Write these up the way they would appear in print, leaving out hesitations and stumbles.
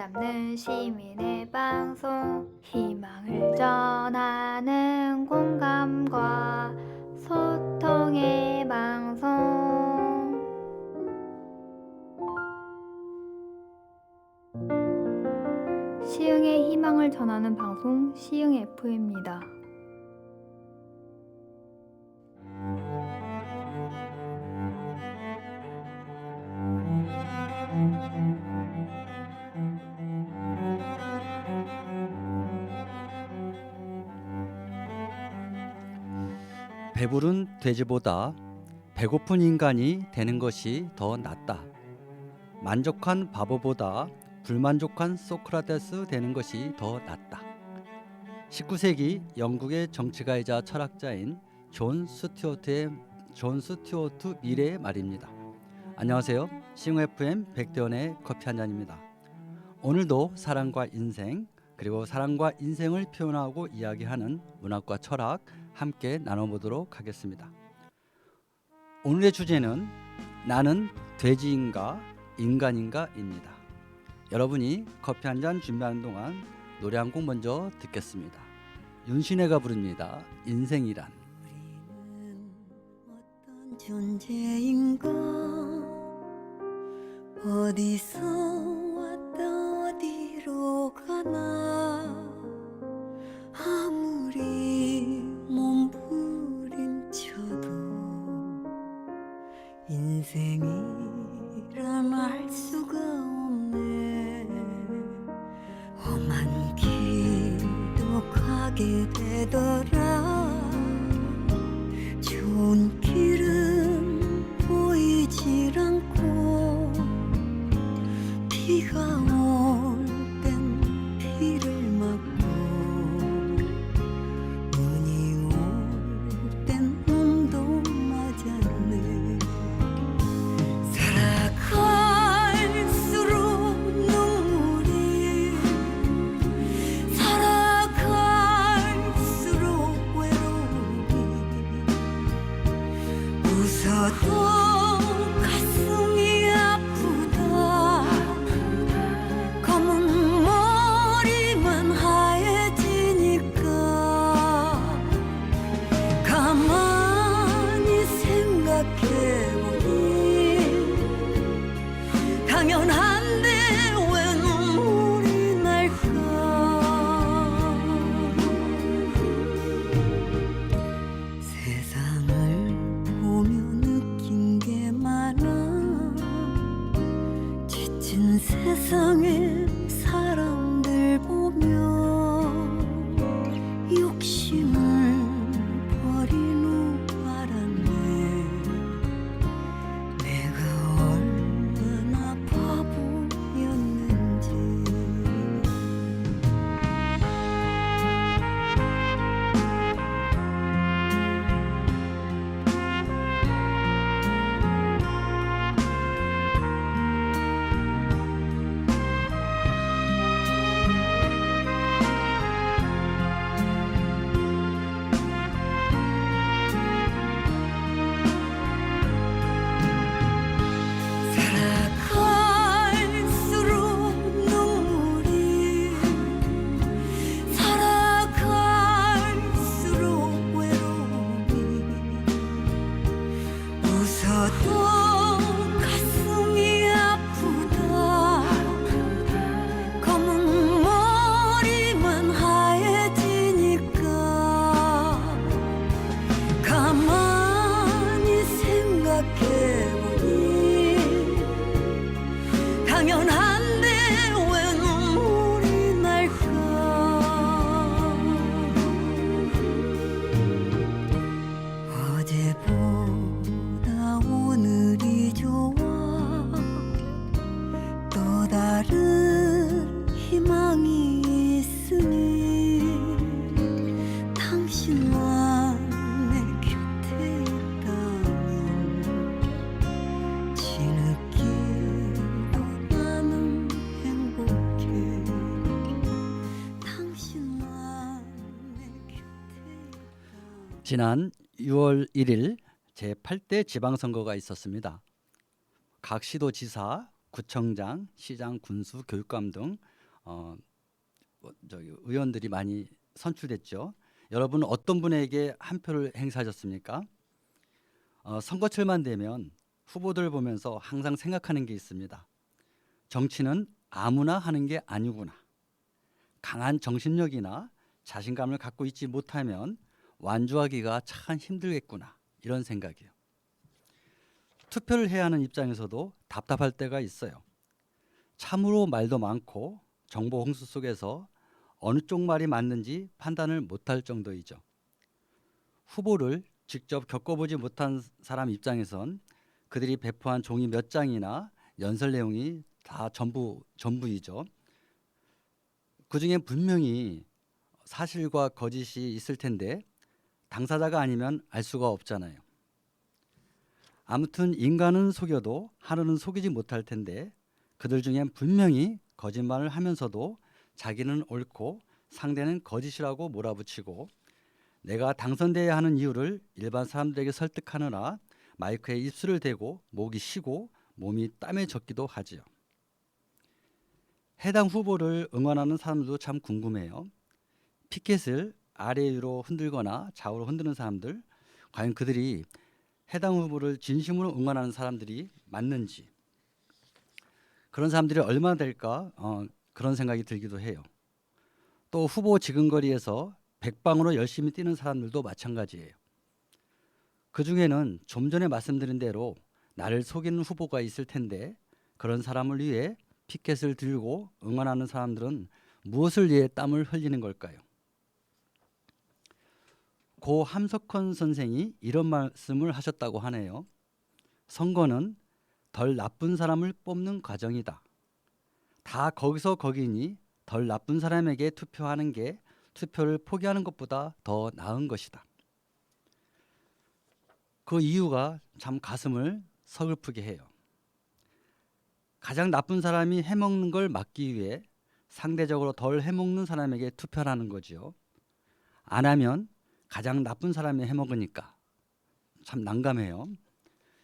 잡는 시민의 방송, 희망을 전하는 공감과 소통의 방송. 시흥의 희망을 전하는 방송, 시흥 FM입니다. 배부른 돼지보다 배고픈 인간이 되는 것이 더 낫다. 만족한 바보보다 불만족한 소크라테스 되는 것이 더 낫다. 19세기 영국의 정치가이자 철학자인 존 스튜어트 미래의 말입니다. 안녕하세요. 시흥 FM 백대원의 커피 한 잔입니다. 오늘도 사랑과 인생, 그리고 사랑과 인생을 표현하고 이야기하는 문학과 철학 함께 나눠보도록 하겠습니다. 오늘의 주제는 나는 돼지인가 인간인가입니다. 여러분이 커피 한 잔 준비하는 동안 노래 한 곡 먼저 듣겠습니다. 윤신혜가 부릅니다. 인생이란. 우리는 어떤 존재인가, 어디서 왔다 어디로 가나, 아무리 몸부림쳐도 인생이란 알 수가 없네. 험한 길도 가게 되더라. 좋은 길은 보이질 않고, 비가 올 땐 비를 맞고, 눈이 올 땐 눈도 맞았네. 살아갈수록 눈물이, 살아갈수록 외로움이, 웃어도 가슴이 아프다. 검은 머리만 하얘지니까 가만히 생각해보니 당연한데 왜 눈물이 날까. 세상을 보며 느낀 게 많아. 지친 세상에 사람들 보며 욕심을 버린 후 알았네. 내가 얼마나 바보였는지. 살아갈수록 눈물이, 살아갈수록 외로움이, 웃어도 가슴이 아프다. 검은 머리만 하얘지니까 가만히 생각해보니 당연한데 왜 눈물이 날까. 어제보다 오늘이 좋아. 또 다른 희망이 있으니 당신만 내 곁에 있다면 뒤늦게도 나는 행복해. 당신만 내 곁에 있다면. 지난 6월 1일 제8대 지방선거가 있었습니다. 각 시도지사, 구청장, 시장, 군수, 교육감 등 의원들이 많이 선출됐죠. 여러분은 어떤 분에게 한 표를 행사하셨습니까? 선거철만 되면 후보들 보면서 항상 생각하는 게 있습니다. 정치는 아무나 하는 게 아니구나. 강한 정신력이나 자신감을 갖고 있지 못하면 완주하기가 참 힘들겠구나. 이런 생각이에요. 투표를 해야 하는 입장에서도 답답할 때가 있어요. 참으로 말도 많고 정보 홍수 속에서 어느 쪽 말이 맞는지 판단을 못할 정도이죠. 후보를 직접 겪어보지 못한 사람 입장에선 그들이 배포한 종이 몇 장이나 연설 내용이 다 전부이죠. 그중에 분명히 사실과 거짓이 있을 텐데 당사자가 아니면 알 수가 없잖아요. 아무튼 인간은 속여도 하늘은 속이지 못할 텐데 그들 중엔 분명히 거짓말을 하면서도 자기는 옳고 상대는 거짓이라고 몰아붙이고 내가 당선돼야 하는 이유를 일반 사람들에게 설득하느라 마이크에 입술을 대고 목이 쉬고 몸이 땀에 젖기도 하지요. 해당 후보를 응원하는 사람들도 참 궁금해요. 피켓을 아래 위로 흔들거나 좌우로 흔드는 사람들, 과연 그들이 해당 후보를 진심으로 응원하는 사람들이 맞는지, 그런 사람들이 얼마나 될까 그런 생각이 들기도 해요. 또 후보 지근거리에서 백방으로 열심히 뛰는 사람들도 마찬가지예요. 그중에는 좀 전에 말씀드린 대로 나를 속이는 후보가 있을 텐데 그런 사람을 위해 피켓을 들고 응원하는 사람들은 무엇을 위해 땀을 흘리는 걸까요? 고 함석헌 선생이 이런 말씀을 하셨다고 하네요. 선거는 덜 나쁜 사람을 뽑는 과정이다. 다 거기서 거기니 덜 나쁜 사람에게 투표하는 게 투표를 포기하는 것보다 더 나은 것이다. 그 이유가 참 가슴을 서글프게 해요. 가장 나쁜 사람이 해먹는 걸 막기 위해 상대적으로 덜 해먹는 사람에게 투표하는 거지요. 안 하면 가장 나쁜 사람이 해먹으니까 참 난감해요.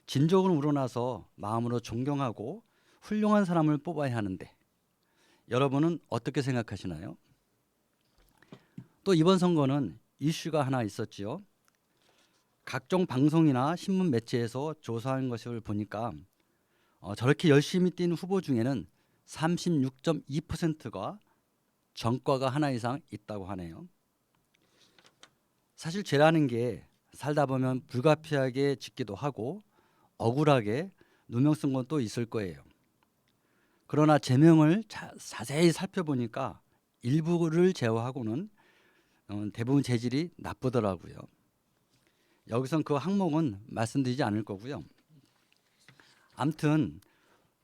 진족을 우러나서 마음으로 존경하고 훌륭한 사람을 뽑아야 하는데 여러분은 어떻게 생각하시나요? 또 이번 선거는 이슈가 하나 있었지요. 각종 방송이나 신문 매체에서 조사한 것을 보니까 저렇게 열심히 뛴 후보 중에는 36.2%가 전과가 하나 이상 있다고 하네요. 사실 죄라는 게 살다 보면 불가피하게 짓기도 하고 억울하게 누명 쓴 건 또 있을 거예요. 그러나 제명을 자세히 살펴보니까 일부를 제외하고는 대부분 재질이 나쁘더라고요. 여기선 그 항목은 말씀드리지 않을 거고요. 아무튼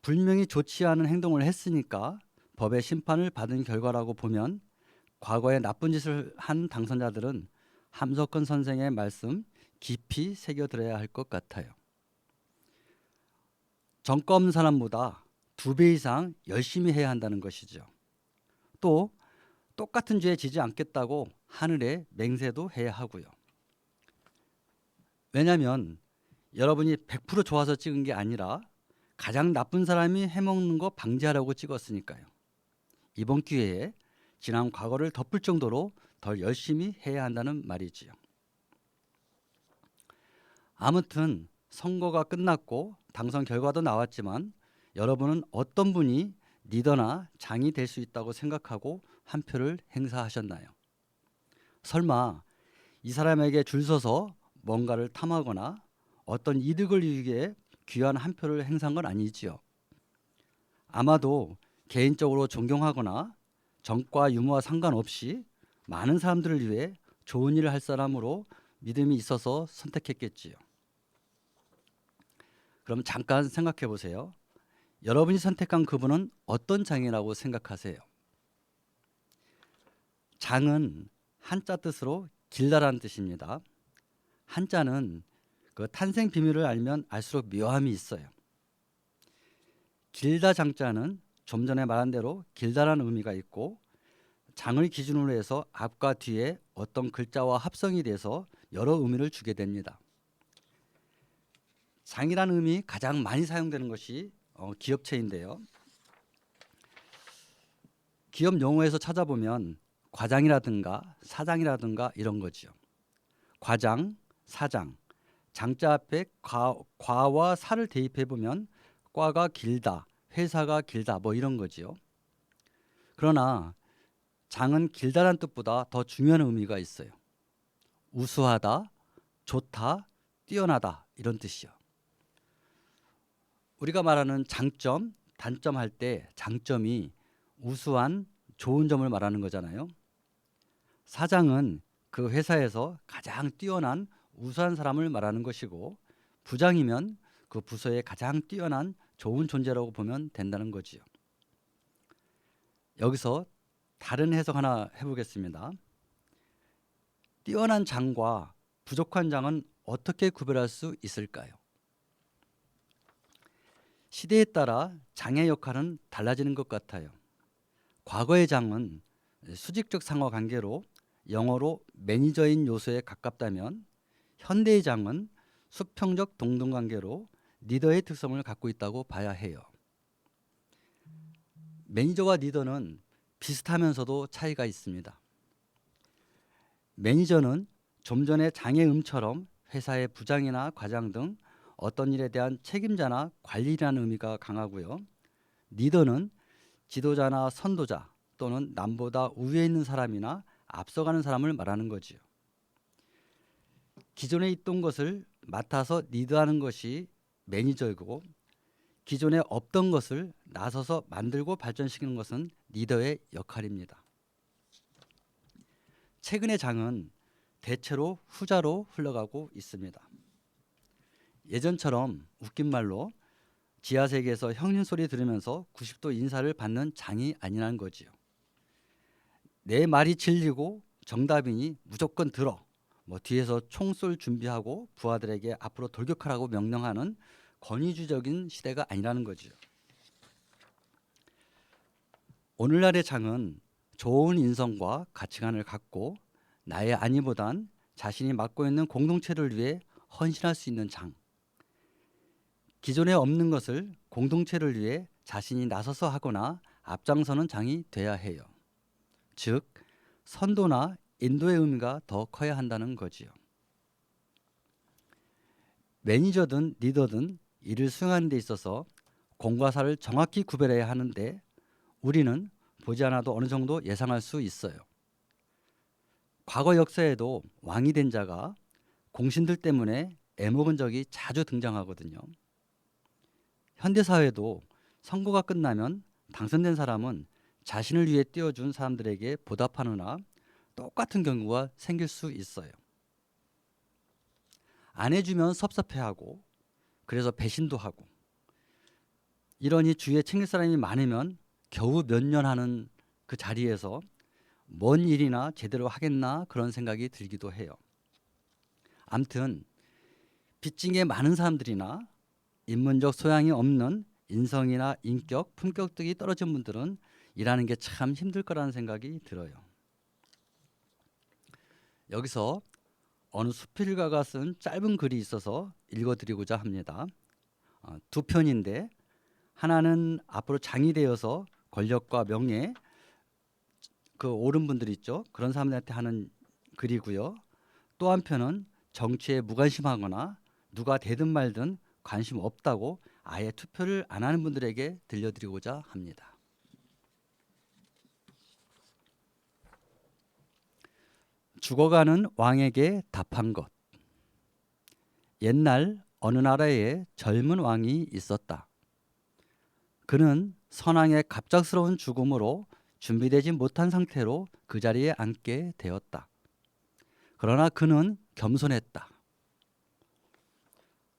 분명히 좋지 않은 행동을 했으니까 법의 심판을 받은 결과라고 보면 과거에 나쁜 짓을 한 당선자들은 함석헌 선생의 말씀 깊이 새겨들어야 할 것 같아요. 전과 없는 사람보다 2배 이상 열심히 해야 한다는 것이죠. 또 똑같은 죄에 지지 않겠다고 하늘에 맹세도 해야 하고요. 왜냐하면 여러분이 100% 좋아서 찍은 게 아니라 가장 나쁜 사람이 해먹는 거 방지하려고 찍었으니까요. 이번 기회에 지난 과거를 덮을 정도로 더 열심히 해야 한다는 말이지요. 아무튼 선거가 끝났고 당선 결과도 나왔지만 여러분은 어떤 분이 리더나 장이 될 수 있다고 생각하고 한 표를 행사하셨나요? 설마 이 사람에게 줄 서서 뭔가를 탐하거나 어떤 이득을 위해 귀한 한 표를 행사한 건 아니지요. 아마도 개인적으로 존경하거나 정과 유무와 상관없이 많은 사람들을 위해 좋은 일을 할 사람으로 믿음이 있어서 선택했겠지요. 그럼 잠깐 생각해 보세요. 여러분이 선택한 그분은 어떤 장이라고 생각하세요? 장은 한자 뜻으로 길다라는 뜻입니다. 한자는 그 탄생 비밀을 알면 알수록 묘함이 있어요. 길다 장자는 좀 전에 말한 대로 길다라는 의미가 있고 장을 기준으로 해서 앞과 뒤에 어떤 글자와 합성이 돼서 여러 의미를 주게 됩니다. 장이라는 의미 가장 많이 사용되는 것이 기업체인데요. 기업 용어에서 찾아보면 과장이라든가 사장이라든가 이런 거지요. 과장, 사장, 장자 앞에 과와 사를 대입해 보면 과가 길다, 회사가 길다 뭐 이런 거지요. 그러나 장은 길다란 뜻보다 더 중요한 의미가 있어요. 우수하다, 좋다, 뛰어나다 이런 뜻이요. 우리가 말하는 장점, 단점 할 때 장점이 우수한 좋은 점을 말하는 거잖아요. 사장은 그 회사에서 가장 뛰어난 우수한 사람을 말하는 것이고 부장이면 그 부서의 가장 뛰어난 좋은 존재라고 보면 된다는 거지요. 여기서 다른 해석 하나 해보겠습니다. 뛰어난 장과 부족한 장은 어떻게 구별할 수 있을까요? 시대에 따라 장의 역할은 달라지는 것 같아요. 과거의 장은 수직적 상호 관계로 영어로 매니저인 요소에 가깝다면 현대의 장은 수평적 동등 관계로 리더의 특성을 갖고 있다고 봐야 해요. 매니저와 리더는 비슷하면서도 차이가 있습니다. 매니저는 좀 전에 장의 음처럼 회사의 부장이나 과장 등 어떤 일에 대한 책임자나 관리라는 의미가 강하고요. 리더는 지도자나 선도자 또는 남보다 우위에 있는 사람이나 앞서가는 사람을 말하는 거지요. 기존에 있던 것을 맡아서 리드하는 것이 매니저이고 기존에 없던 것을 나서서 만들고 발전시키는 것은 리더의 역할입니다. 최근의 장은 대체로 후자로 흘러가고 있습니다. 예전처럼 웃긴 말로 지하세계에서 형님 소리 들으면서 90도 인사를 받는 장이 아니라는 거지요. 내 말이 진리고 정답이니 무조건 들어. 뭐 뒤에서 총 쏠 준비하고 부하들에게 앞으로 돌격하라고 명령하는 권위주의적인 시대가 아니라는 거지요. 오늘날의 장은 좋은 인성과 가치관을 갖고 나의 안위보단 자신이 맡고 있는 공동체를 위해 헌신할 수 있는 장. 기존에 없는 것을 공동체를 위해 자신이 나서서 하거나 앞장서는 장이 돼야 해요. 즉 선도나 인도의 의미가 더 커야 한다는 거지요. 매니저든 리더든 일을 수행하는 데 있어서 공과 사를 정확히 구별해야 하는데 우리는 보지 않아도 어느 정도 예상할 수 있어요. 과거 역사에도 왕이 된 자가 공신들 때문에 애먹은 적이 자주 등장하거든요. 현대사회도 선거가 끝나면 당선된 사람은 자신을 위해 띄워준 사람들에게 보답하느라 똑같은 경우가 생길 수 있어요. 안 해주면 섭섭해하고 그래서 배신도 하고 이러니 주위에 챙길 사람이 많으면 겨우 몇 년 하는 그 자리에서 뭔 일이나 제대로 하겠나 그런 생각이 들기도 해요. 암튼 빚진 많은 사람들이나 인문적 소양이 없는 인성이나 인격, 품격 등이 떨어진 분들은 일하는 게 참 힘들 거라는 생각이 들어요. 여기서 어느 수필가가 쓴 짧은 글이 있어서 읽어드리고자 합니다. 두 편인데 하나는 앞으로 장이 되어서 권력과 명예 그 옳은 분들 있죠. 그런 사람들한테 하는 글이고요. 또 한편은 정치에 무관심하거나 누가 되든 말든 관심 없다고 아예 투표를 안 하는 분들에게 들려드리고자 합니다. 죽어가는 왕에게 답한 것. 옛날 어느 나라에 젊은 왕이 있었다. 그는 선왕의 갑작스러운 죽음으로 준비되지 못한 상태로 그 자리에 앉게 되었다. 그러나 그는 겸손했다.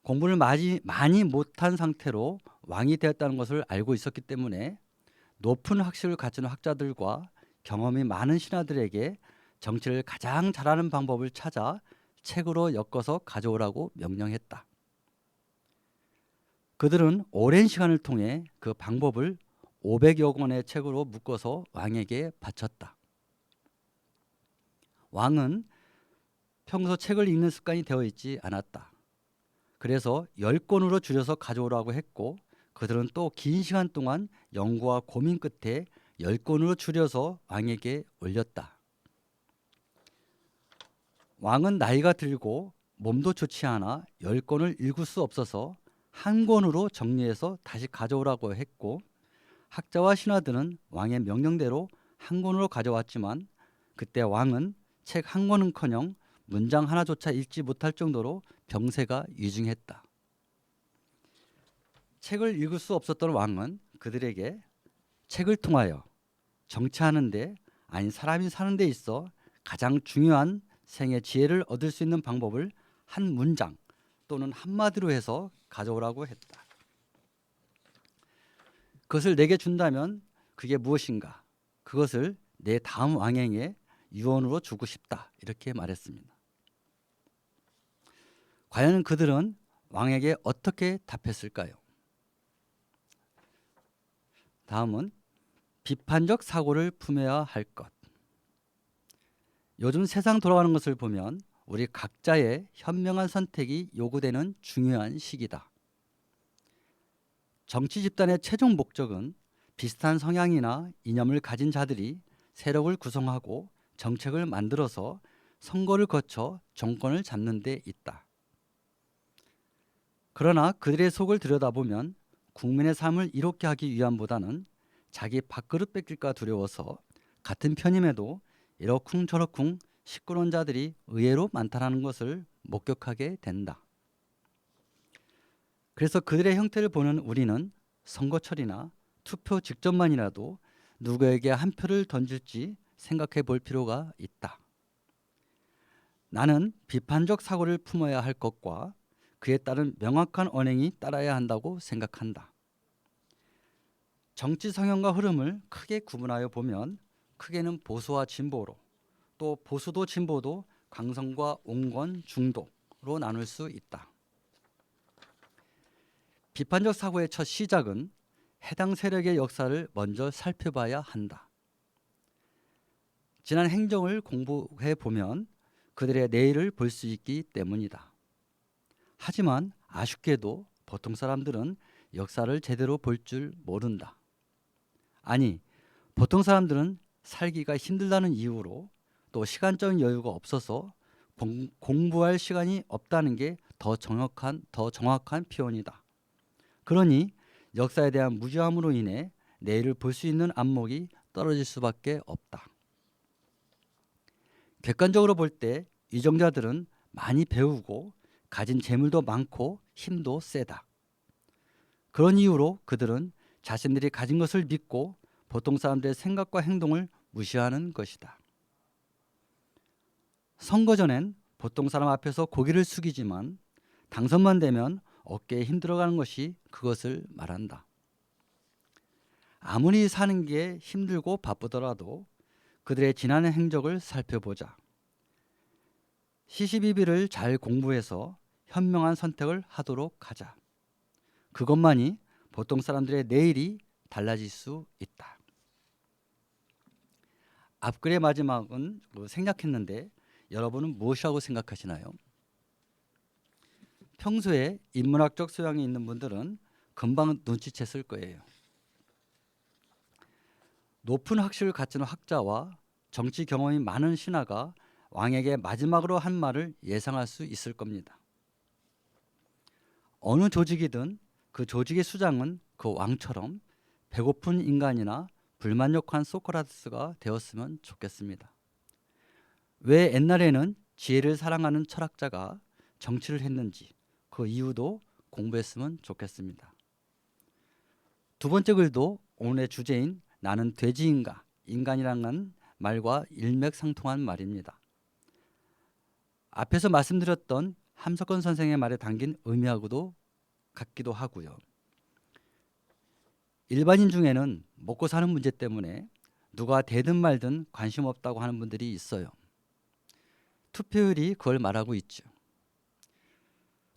공부를 많이 못한 상태로 왕이 되었다는 것을 알고 있었기 때문에 높은 학식을 갖춘 학자들과 경험이 많은 신하들에게 정치를 가장 잘하는 방법을 찾아 책으로 엮어서 가져오라고 명령했다. 그들은 오랜 시간을 통해 그 방법을 500여 권의 책으로 묶어서 왕에게 바쳤다. 왕은 평소 책을 읽는 습관이 되어 있지 않았다. 그래서 10권으로 줄여서 가져오라고 했고 그들은 또 긴 시간 동안 연구와 고민 끝에 10권으로 줄여서 왕에게 올렸다. 왕은 나이가 들고 몸도 좋지 않아 10권을 읽을 수 없어서 한 권으로 정리해서 다시 가져오라고 했고, 학자와 신하들은 왕의 명령대로 한 권으로 가져왔지만 그때 왕은 책 한 권은커녕 문장 하나조차 읽지 못할 정도로 병세가 위중했다. 책을 읽을 수 없었던 왕은 그들에게 책을 통하여 정치하는데, 아니 사람이 사는 데 있어 가장 중요한 생의 지혜를 얻을 수 있는 방법을 한 문장 또는 한마디로 해서 가져오라고 했다. 그것을 내게 준다면 그게 무엇인가? 그것을 내 다음 왕에게 유언으로 주고 싶다. 이렇게 말했습니다. 과연 그들은 왕에게 어떻게 답했을까요? 다음은 비판적 사고를 품어야 할 것. 요즘 세상 돌아가는 것을 보면 우리 각자의 현명한 선택이 요구되는 중요한 시기다. 정치 집단의 최종 목적은 비슷한 성향이나 이념을 가진 자들이 세력을 구성하고 정책을 만들어서 선거를 거쳐 정권을 잡는 데 있다. 그러나 그들의 속을 들여다보면 국민의 삶을 이롭게 하기 위함보다는 자기 밥그릇 뺏길까 두려워서 같은 편임에도 이러쿵저러쿵 시끄러운 자들이 의외로 많다는 것을 목격하게 된다. 그래서 그들의 형태를 보는 우리는 선거철이나 투표 직전만이라도 누구에게 한 표를 던질지 생각해 볼 필요가 있다. 나는 비판적 사고를 품어야 할 것과 그에 따른 명확한 언행이 따라야 한다고 생각한다. 정치 성향과 흐름을 크게 구분하여 보면 크게는 보수와 진보로, 또 보수도 진보도 강성과 온건, 중도로 나눌 수 있다. 비판적 사고의 첫 시작은 해당 세력의 역사를 먼저 살펴봐야 한다. 지난 행정을 공부해 보면 그들의 내일을 볼 수 있기 때문이다. 하지만 아쉽게도 보통 사람들은 역사를 제대로 볼 줄 모른다. 아니, 보통 사람들은 살기가 힘들다는 이유로, 또 시간적인 여유가 없어서 공부할 시간이 없다는 게 더 정확한 표현이다. 그러니 역사에 대한 무지함으로 인해 내일을 볼 수 있는 안목이 떨어질 수밖에 없다. 객관적으로 볼 때 위정자들은 많이 배우고 가진 재물도 많고 힘도 세다. 그런 이유로 그들은 자신들이 가진 것을 믿고 보통 사람들의 생각과 행동을 무시하는 것이다. 선거 전엔 보통 사람 앞에서 고개를 숙이지만 당선만 되면 어깨에 힘들어가는 것이 그것을 말한다. 아무리 사는 게 힘들고 바쁘더라도 그들의 지난 행적을 살펴보자. 시시비비를 잘 공부해서 현명한 선택을 하도록 하자. 그것만이 보통 사람들의 내일이 달라질 수 있다. 앞글의 마지막은 생략했는데 여러분은 무엇이라고 생각하시나요? 평소에 인문학적 소양이 있는 분들은 금방 눈치챘을 거예요. 높은 학식을 갖춘 학자와 정치 경험이 많은 신하가 왕에게 마지막으로 한 말을 예상할 수 있을 겁니다. 어느 조직이든 그 조직의 수장은 그 왕처럼 배고픈 인간이나 불만족한 소크라테스가 되었으면 좋겠습니다. 왜 옛날에는 지혜를 사랑하는 철학자가 정치를 했는지 그 이유도 공부했으면 좋겠습니다. 두 번째 글도 오늘의 주제인 나는 돼지인가 인간이라는 말과 일맥상통한 말입니다. 앞에서 말씀드렸던 함석헌 선생의 말에 담긴 의미하고도 같기도 하고요. 일반인 중에는 먹고 사는 문제 때문에 누가 되든 말든 관심 없다고 하는 분들이 있어요. 투표율이 그걸 말하고 있죠.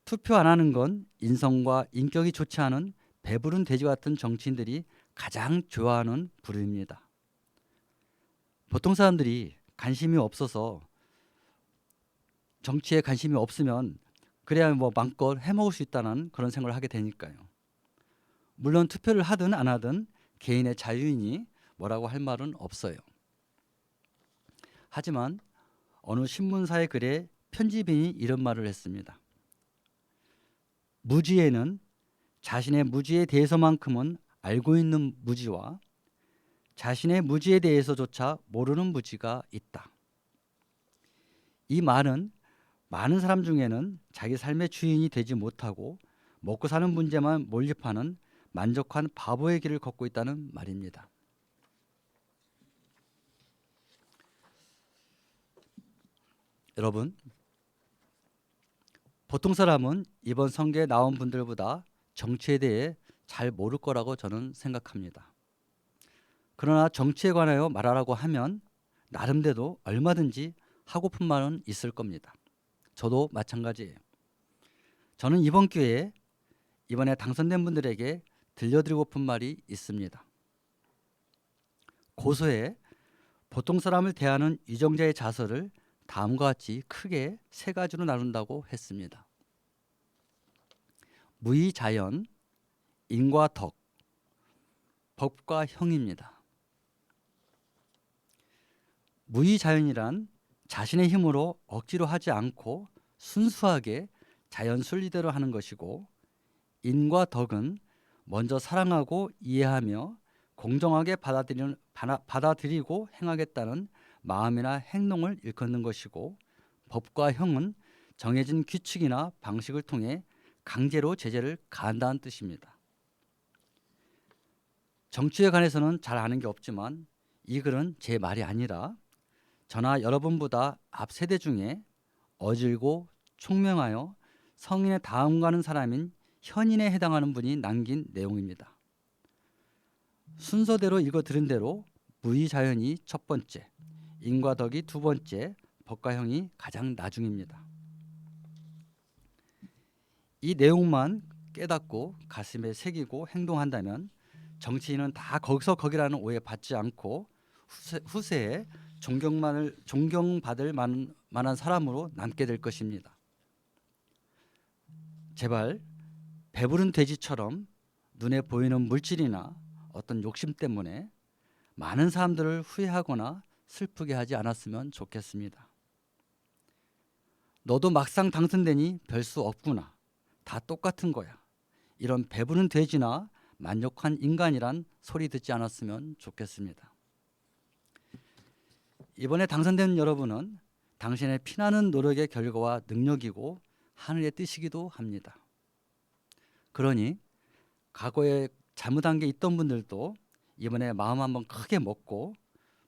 투표 안 하는 건 인성과 인격이 좋지 않은 배부른 돼지 같은 정치인들이 가장 좋아하는 부류입니다. 보통 사람들이 관심이 없어서, 정치에 관심이 없으면 그래야 마음껏 해먹을 수 있다는 그런 생각을 하게 되니까요. 물론 투표를 하든 안 하든 개인의 자유이니 뭐라고 할 말은 없어요. 하지만 어느 신문사의 글에 편집인이 이런 말을 했습니다. 무지에는 자신의 무지에 대해서만큼은 알고 있는 무지와 자신의 무지에 대해서조차 모르는 무지가 있다. 이 말은 많은 사람 중에는 자기 삶의 주인이 되지 못하고 먹고 사는 문제만 몰입하는 만족한 바보의 길을 걷고 있다는 말입니다. 여러분, 보통 사람은 이번 선거에 나온 분들보다 정치에 대해 잘 모를 거라고 저는 생각합니다. 그러나 정치에 관하여 말하라고 하면 나름대로 얼마든지 하고픈 말은 있을 겁니다. 저도 마찬가지예요. 저는 이번 기회에 이번에 당선된 분들에게 들려드리고픈 말이 있습니다. 고소해 보통 사람을 대하는 유정자의 자서를 다음과 같이 크게 세 가지로 나눈다고 했습니다. 무의자연, 인과 덕, 법과 형입니다. 무의자연이란 자신의 힘으로 억지로 하지 않고 순수하게 자연 순리대로 하는 것이고, 인과 덕은 먼저 사랑하고 이해하며 공정하게 받아들이고 행하겠다는 마음이나 행동을 일컫는 것이고, 법과 형은 정해진 규칙이나 방식을 통해 강제로 제재를 가한다는 뜻입니다. 정치에 관해서는 잘 아는 게 없지만 이 글은 제 말이 아니라 저나 여러분보다 앞 세대 중에 어질고 총명하여 성인의 다음 가는 사람인 현인에 해당하는 분이 남긴 내용입니다. 순서대로 읽어 들은 대로 무의자연이 첫 번째, 인과 덕이 두 번째, 법과 형이 가장 나중입니다. 이 내용만 깨닫고 가슴에 새기고 행동한다면 정치인은 다 거기서 거기라는 오해 받지 않고 후세에 존경받을 만한 사람으로 남게 될 것입니다. 제발 배부른 돼지처럼 눈에 보이는 물질이나 어떤 욕심 때문에 많은 사람들을 후회하거나 슬프게 하지 않았으면 좋겠습니다. 너도 막상 당선되니 별 수 없구나. 다 똑같은 거야. 이런 배부른 돼지나 만족한 인간이란 소리 듣지 않았으면 좋겠습니다. 이번에 당선된 여러분은 당신의 피나는 노력의 결과와 능력이고 하늘의 뜻이기도 합니다. 그러니 과거에 잘못한 게 있던 분들도 이번에 마음 한번 크게 먹고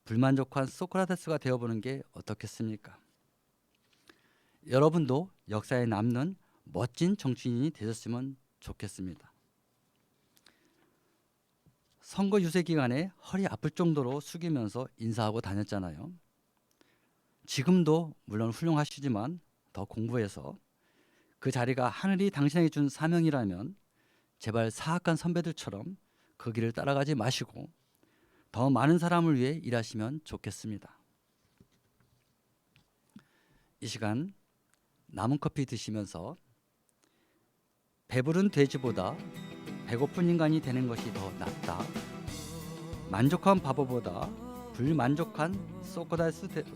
불만족한 소크라테스가 되어보는 게 어떻겠습니까? 여러분도 역사에 남는 멋진 정치인이 되셨으면 좋겠습니다. 선거 유세 기간에 허리 아플 정도로 숙이면서 인사하고 다녔잖아요. 지금도 물론 훌륭하시지만 더 공부해서 그 자리가 하늘이 당신에게 준 사명이라면 제발 사악한 선배들처럼 그 길을 따라가지 마시고 더 많은 사람을 위해 일하시면 좋겠습니다. 이 시간 남은 커피 드시면서 배부른 돼지보다 배고픈 인간이 되는 것이 더 낫다. 만족한 바보보다 불만족한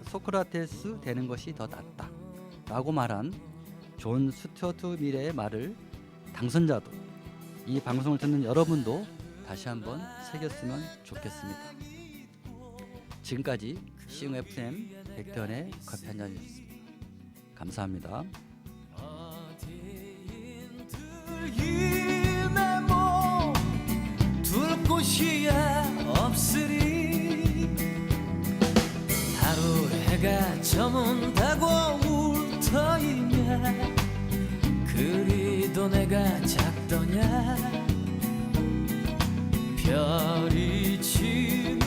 소크라테스 되는 것이 더 낫다. 라고 말한 존 스튜어트 밀의 말을 당선자도 이 방송을 듣는 여러분도 다시 한번 새겼으면 좋겠습니다. 지금까지 시흥 FM 백태현의 커피 한 잔이었습니다. 감사합니다. 둘 곳이야 없으리 하루 해가 저문다고 울터이냐 그리도 내가 작더냐 별이 지는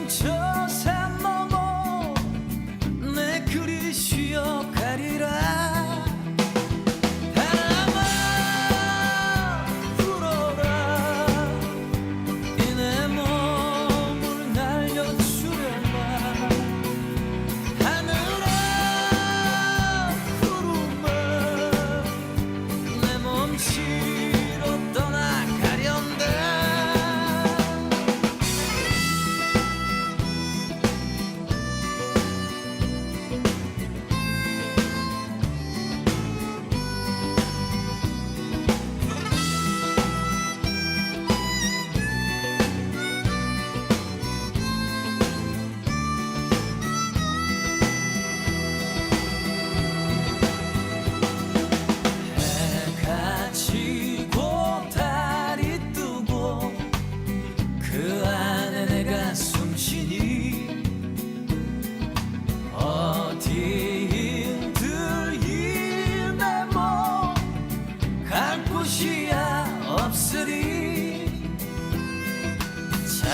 저 산 너머 내 그리 쉬어가리라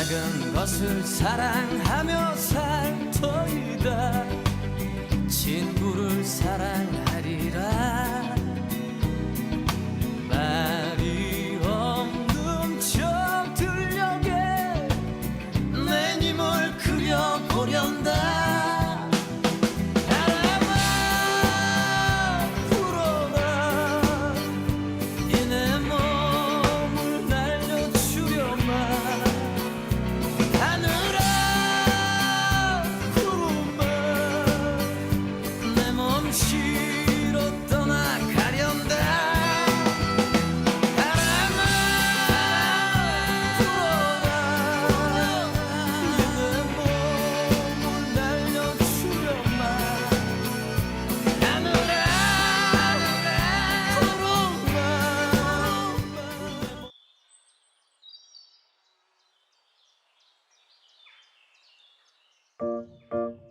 작은 것을 사랑하며 살 터이다. 친구를 사랑하리라. 말이 없는 척 들려게 내 님을 그려보련다. 바람아 불어라. 이 내 몸을 날려주려마. 하늘아 구름아 내 몸 실어 떠나가련다. 바람아 불어라. 이 내 몸을 날려주려마. 하늘아 구름아.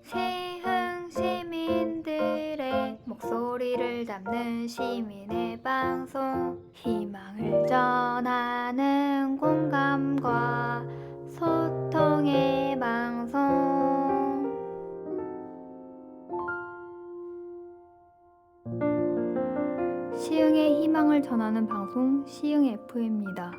세흥 시민들의 목소리를 담는 시민의 방송, 희망을 전하는 공감과 소통의 방송. 시흥의 희망을 전하는 방송, 시흥 FM입니다.